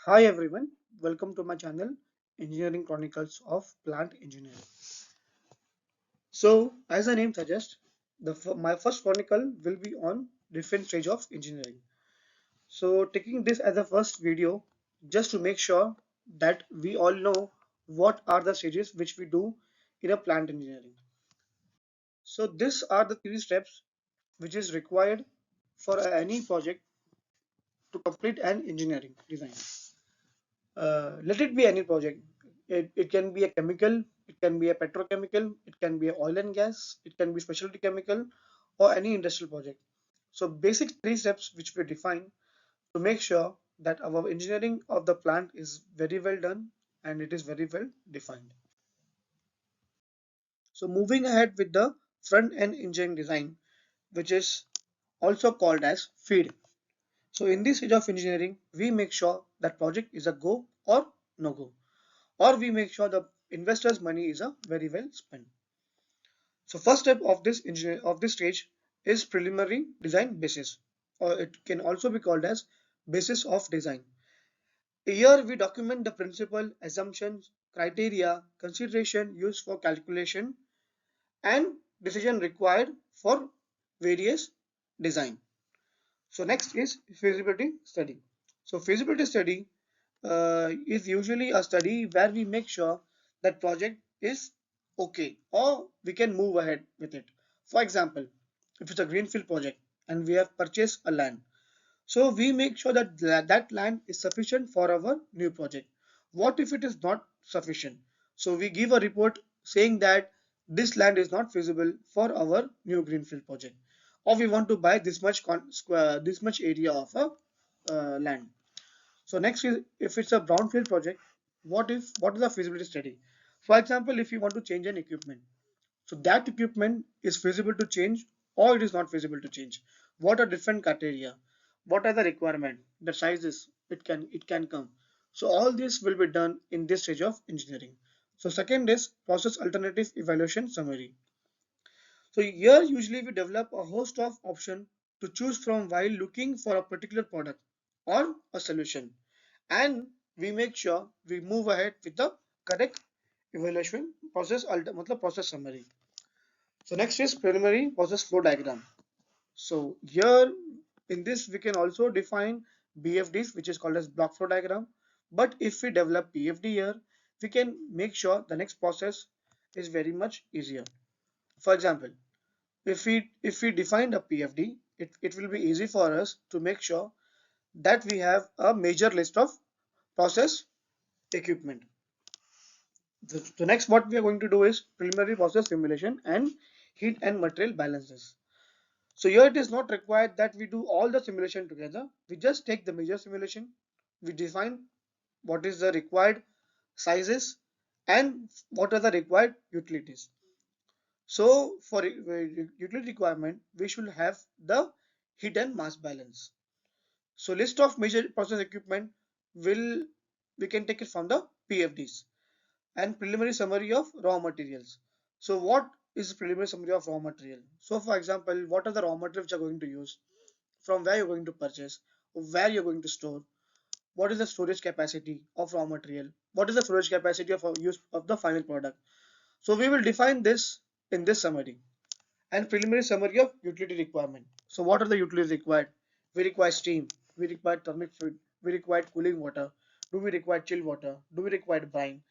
Hi everyone, welcome to my channel Engineering Chronicles of Plant Engineering. So, as the name suggests, my first chronicle will be on different stage of engineering. So, taking this as a first video just to make sure that we all know what are the stages which we do in a plant engineering. So, these are the three steps which is required for any project to complete an engineering design. Let it be any project. It can be a chemical, it can be a petrochemical, it can be a oil and gas, it can be specialty chemical, or any industrial project. So basic three steps which we define to make sure that our engineering of the plant is very well done and it is very well defined. So moving ahead with the front end engineering design, which is also called as FEED. So in this stage of engineering, we make sure that project is a go or no go, or we make sure the investor's money is a very well spent. So first step of this stage is preliminary design basis, or it can also be called as basis of design. Here we document the principle, assumptions, criteria, consideration used for calculation, and decision required for various design. So next is feasibility study. So feasibility study is usually a study where we make sure that project is okay or we can move ahead with it. For example, if it's a greenfield project and we have purchased a land, so we make sure that that land is sufficient for our new project. What if it is not sufficient? So we give a report saying that this land is not feasible for our new greenfield project, or we want to buy this much area of a land. So next is, if it's a brownfield project, what is the feasibility study? For example, if you want to change an equipment, so that equipment is feasible to change or it is not feasible to change. What are different criteria? What are the requirement? The sizes it can come. So all this will be done in this stage of engineering. So second is process alternative evaluation summary. So here usually we develop a host of options to choose from while looking for a particular product or a solution, and we make sure we move ahead with the correct evaluation process summary. So next is preliminary process flow diagram. So here in this we can also define BFDs, which is called as block flow diagram. But if we develop PFD here, we can make sure the next process is very much easier. For example, if we defined a PFD, it will be easy for us to make sure that we have a major list of process equipment. The next what we are going to do is preliminary process simulation and heat and material balances. So here it is not required that we do all the simulation together. We just take the major simulation, we define what is the required sizes and what are the required utilities. So for utility requirement, we should have the heat and mass balance. So list of major process equipment will we can take it from the PFDs. And preliminary summary of raw materials. So what is preliminary summary of raw material? So for example, what are the raw materials you are going to use, from where you're going to purchase, where you're going to store, what is the storage capacity of raw material, what is the storage capacity of use of the final product. So we will define this in this summary. And preliminary summary of utility requirement. So what are the utilities required? We require steam, we require thermic fluid, we require cooling water, do we require chill water, do we require brine,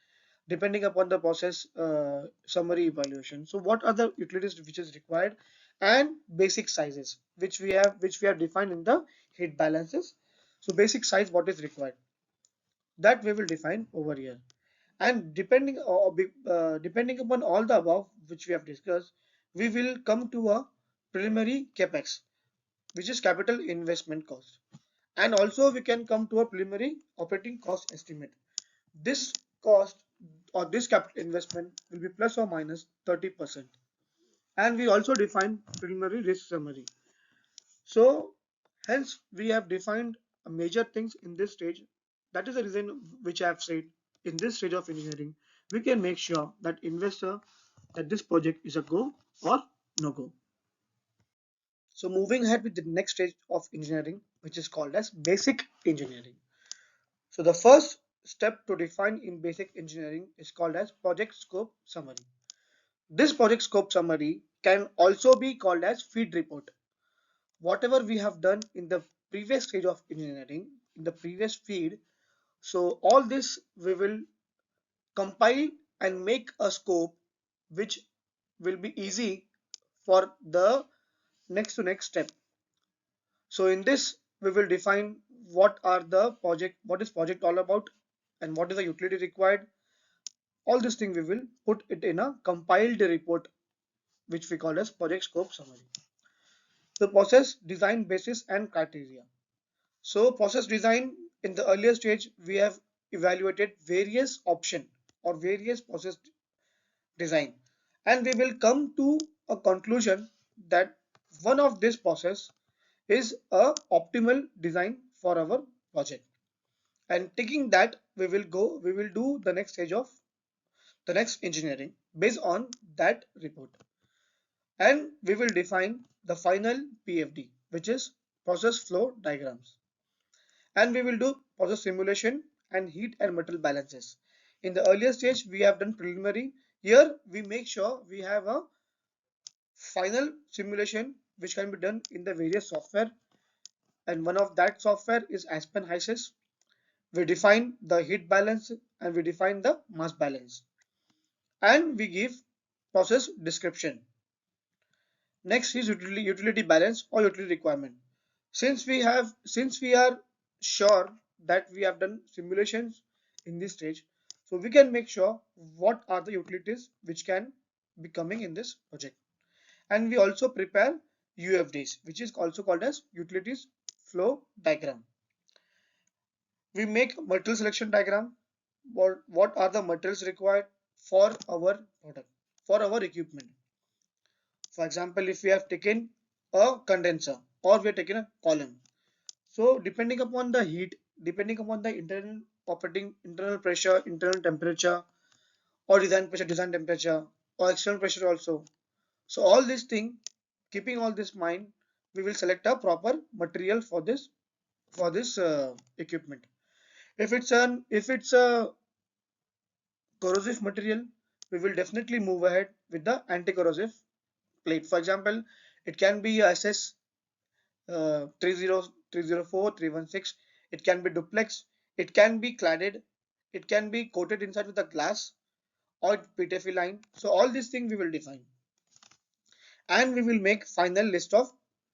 depending upon the process summary evaluation. So what are the utilities which is required, and basic sizes which we have defined in the heat balances. So basic size what is required, that we will define over here. And depending upon all the above which we have discussed, we will come to a preliminary capex, which is capital investment cost, and also we can come to a preliminary operating cost estimate. This cost or this capital investment will be plus or minus 30%. And we also define preliminary risk summary. So hence we have defined major things in this stage. That is the reason which I have said, in this stage of engineering we can make sure that investor that this project is a go or no go. So moving ahead with the next stage of engineering, which is called as basic engineering. So the first step to define in basic engineering is called as project scope summary. This project scope summary can also be called as feed report. Whatever we have done in the previous stage of engineering, in the previous feed, so all this we will compile and make a scope which will be easy for the next to next step. So in this we will define what is project all about and what is the utility required. All this thing we will put it in a compiled report which we call as project scope summary. The process design basis and criteria. So process design, in the earlier stage we have evaluated various option or various process design, and we will come to a conclusion that one of this process is a optimal design for our project. And taking that we will do the next stage of the next engineering based on that report, and we will define the final PFD, which is process flow diagrams, and we will do process simulation and heat and metal balances. In the earlier stage we have done preliminary. Here we make sure we have a final simulation which can be done in the various software, and one of that software is Aspen HYSYS. We define the heat balance and we define the mass balance, and we give process description. Next is utility balance or utility requirement. Since we are sure that we have done simulations in this stage, so we can make sure what are the utilities which can be coming in this project. And we also prepare UFDs, which is also called as utilities flow diagram. We make material selection diagram. What are the materials required for our product, for our equipment. For example, if we have taken a condenser or we have taken a column, so depending upon the heat, depending upon the internal operating, internal pressure, internal temperature, or design pressure, design temperature, or external pressure also. So all these things, keeping all this mind, we will select a proper material for this equipment. If it's a corrosive material, we will definitely move ahead with the anti-corrosive plate. For example, it can be SS 30304, 316. It can be duplex. It can be cladded. It can be coated inside with a glass or PTFE line. So all these things we will define, and we will make final list of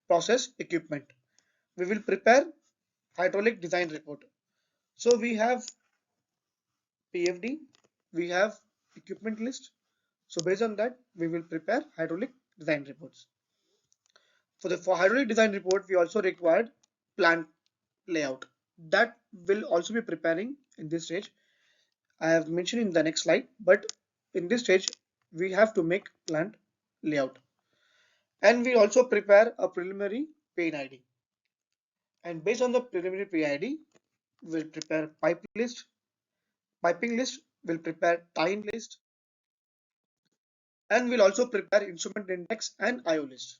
process equipment. We will prepare hydraulic design report. So we have PFD, we have equipment list. So based on that, we will prepare hydraulic design reports. For hydraulic design report, we also required plant layout. That will also be preparing in this stage. I have mentioned in the next slide, but in this stage, we have to make plant layout. And we also prepare a preliminary PID. And based on the preliminary PID, we'll prepare piping list, we'll prepare tie-in list, and we'll also prepare instrument index and IO list.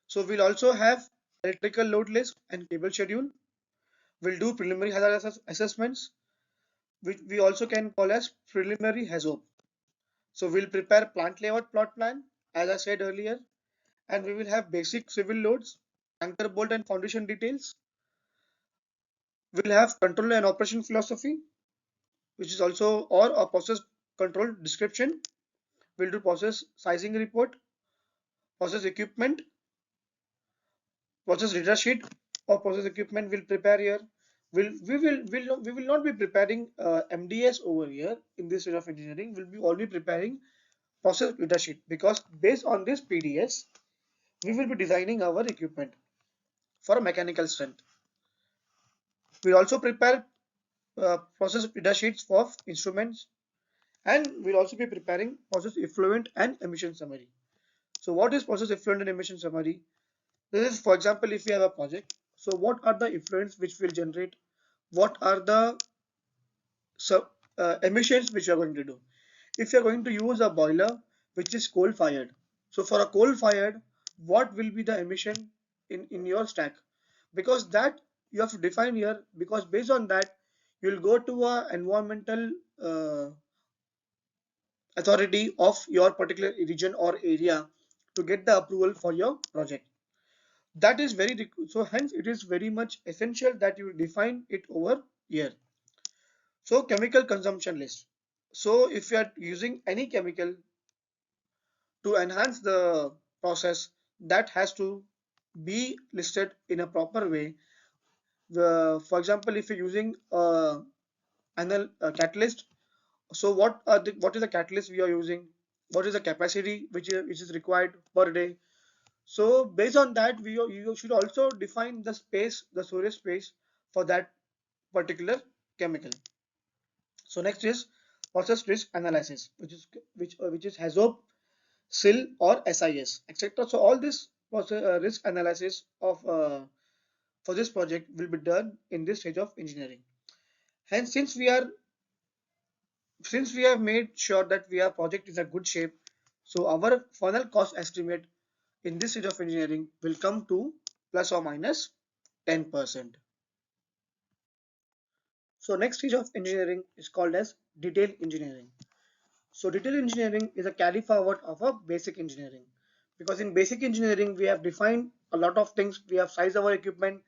So we'll also have electrical load list and cable schedule. We'll do preliminary hazard assessments, which we also can call as preliminary HAZOP. So we'll prepare plant layout plot plan, as I said earlier, and we will have basic civil loads, anchor bolt and foundation details. We'll have control and operation philosophy, which is also or a process control description. We'll do process sizing report, process equipment, process data sheet or process equipment will prepare here. We will not be preparing MDS over here in this stage of engineering. We'll be only preparing process data sheet, because based on this PDS, we will be designing our equipment for a mechanical strength. We also prepare process data sheets for instruments, and we'll also be preparing process effluent and emission summary. So what is process effluent and emission summary? This is, for example, if we have a project, so what are the effluents which will generate? What are the emissions which you are going to do? If you are going to use a boiler which is coal fired, so for a coal fired, what will be the emission in your stack? Because that you have to define here, because based on that you'll go to a environmental authority of your particular region or area to get the approval for your project. That is very so hence it is very much essential that you define it over here. So chemical consumption list. So if you are using any chemical to enhance the process, that has to be listed in a proper way. For example, if you're using a catalyst, so what is the catalyst we are using? What is the capacity which is required per day? So based on that, you should also define the space, the storage space for that particular chemical. So next is process risk analysis, which is HAZOP, SIL or SIS, etc. So all this process risk analysis of for this project will be done in this stage of engineering. Hence, since we have made sure that our project is in a good shape, so our final cost estimate in this stage of engineering will come to plus or minus 10%. So next stage of engineering is called as detail engineering. So detail engineering is a carry forward of a basic engineering, because in basic engineering we have defined a lot of things. We have sized our equipment,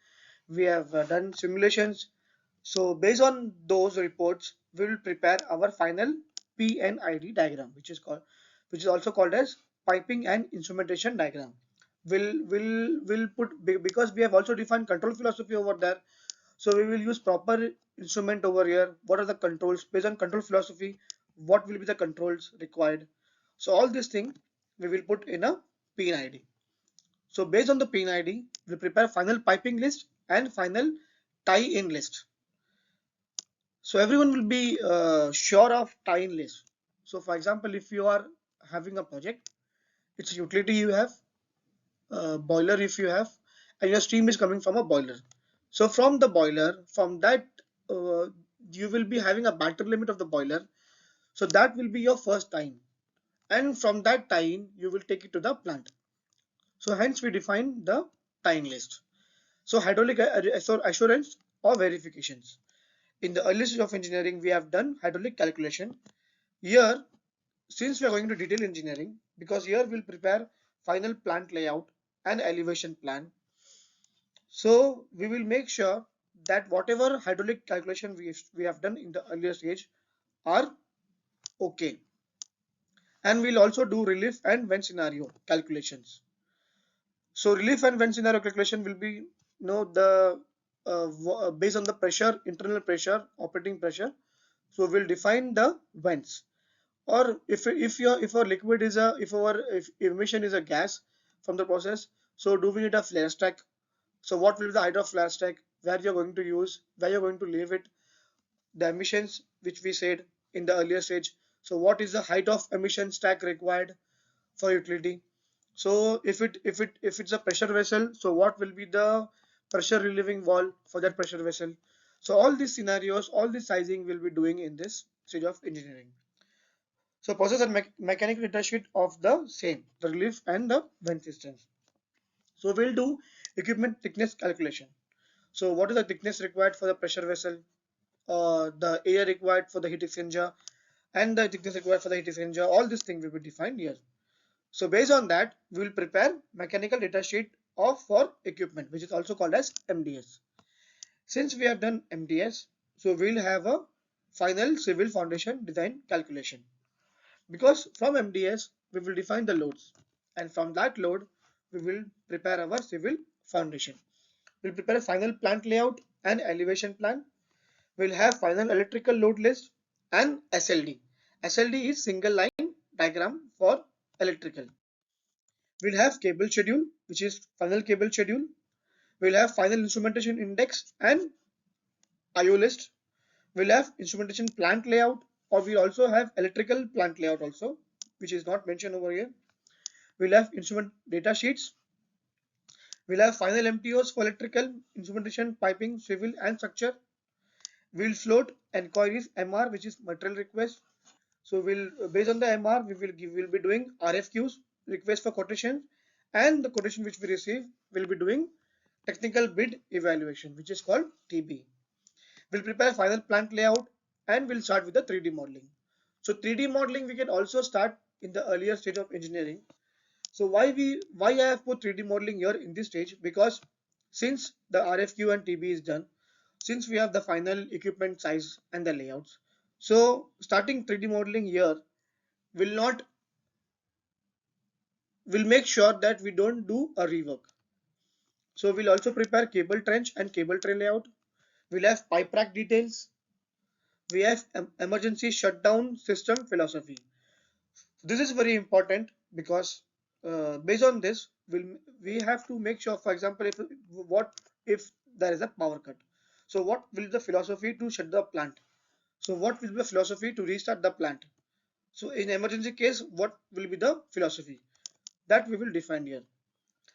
we have done simulations. So based on those reports, we will prepare our final PNID diagram, which is also called as piping and instrumentation diagram. Will put, because we have also defined control philosophy over there. So we will use proper instrument over here. What are the controls based on control philosophy? What will be the controls required? So all these things we will put in a PNID. So based on the PNID, we prepare final piping list and final tie-in list. So everyone will be sure of tie-in list. So for example, if you are having a project, it's a utility you have, boiler if you have, and your steam is coming from a boiler. So from the boiler, from that you will be having a battery limit of the boiler. So that will be your first time, and from that time you will take it to the plant. So hence we define the time list. So hydraulic assurance or verifications. In the early stage of engineering, we have done hydraulic calculation. Here, since we are going to detail engineering, because here we'll prepare final plant layout and elevation plan. So we will make sure that whatever hydraulic calculation we have done in the earlier stage are okay. And we'll also do relief and vent scenario calculations. So relief and vent scenario calculation will be, the based on the pressure, internal pressure, operating pressure. So we'll define the vents. Or if our liquid is a if emission is a gas from the process, so do we need a flare stack? So what will be the height of flare stack? Where you're going to use? Where you're going to leave it? The emissions which we said in the earlier stage. So what is the height of emission stack required for utility? So if it's a pressure vessel, so what will be the pressure relieving valve for that pressure vessel? So all these scenarios, all this sizing will be doing in this stage of engineering. So process and mechanical data sheet of the same, the relief and the vent systems. So we'll do equipment thickness calculation. So what is the thickness required for the pressure vessel, the area required for the heat exchanger, and the thickness required for the heat exchanger? All these things will be defined here. So based on that, we will prepare mechanical data sheet of for equipment, which is also called as MDS. Since we have done MDS, so we'll have a final civil foundation design calculation. Because from MDS, we will define the loads, and from that load, we will prepare our civil foundation. We'll prepare a final plant layout and elevation plan. We'll have final electrical load list and SLD. SLD is single line diagram for electrical. We'll have cable schedule, which is final cable schedule. We'll have final instrumentation index and IO list. We'll have instrumentation plant layout, or we also have electrical plant layout also, which is not mentioned over here. We'll have instrument data sheets. We'll have final MTOs for electrical, instrumentation, piping, civil and structure. We'll float enquiries MR, which is material request. So we'll based on the MR, we'll be doing RFQs, request for quotation, and the quotation which we receive will be doing technical bid evaluation, which is called TB. We'll prepare final plant layout and we'll start with the 3D modeling. So 3D modeling we can also start in the earlier stage of engineering. So why I have put 3D modeling here in this stage, because since the RFQ and TB is done, since we have the final equipment size and the layouts, so starting 3D modeling here will not will make sure that we don't do a rework. So we'll also prepare cable trench and cable tray layout. We'll have pipe rack details. We have emergency shutdown system philosophy. This is very important because based on this, we have to make sure, for example, if there is a power cut. So what will be the philosophy to shut the plant? So what will be the philosophy to restart the plant? So in emergency case, what will be the philosophy? That we will define here.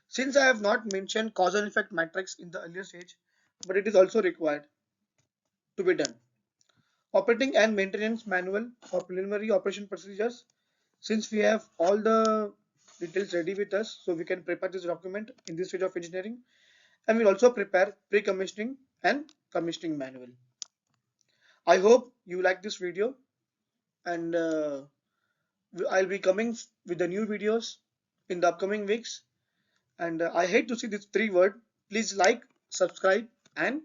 Since I have not mentioned cause and effect matrix in the earlier stage, but it is also required to be done. Operating and maintenance manual for preliminary operation procedures. Since we have all the details ready with us, so we can prepare this document in this stage of engineering, and we'll also prepare pre-commissioning and commissioning manual. I hope you like this video, and I'll be coming with the new videos in the upcoming weeks. And I hate to see this three word. Please like, subscribe, and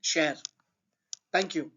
share. Thank you.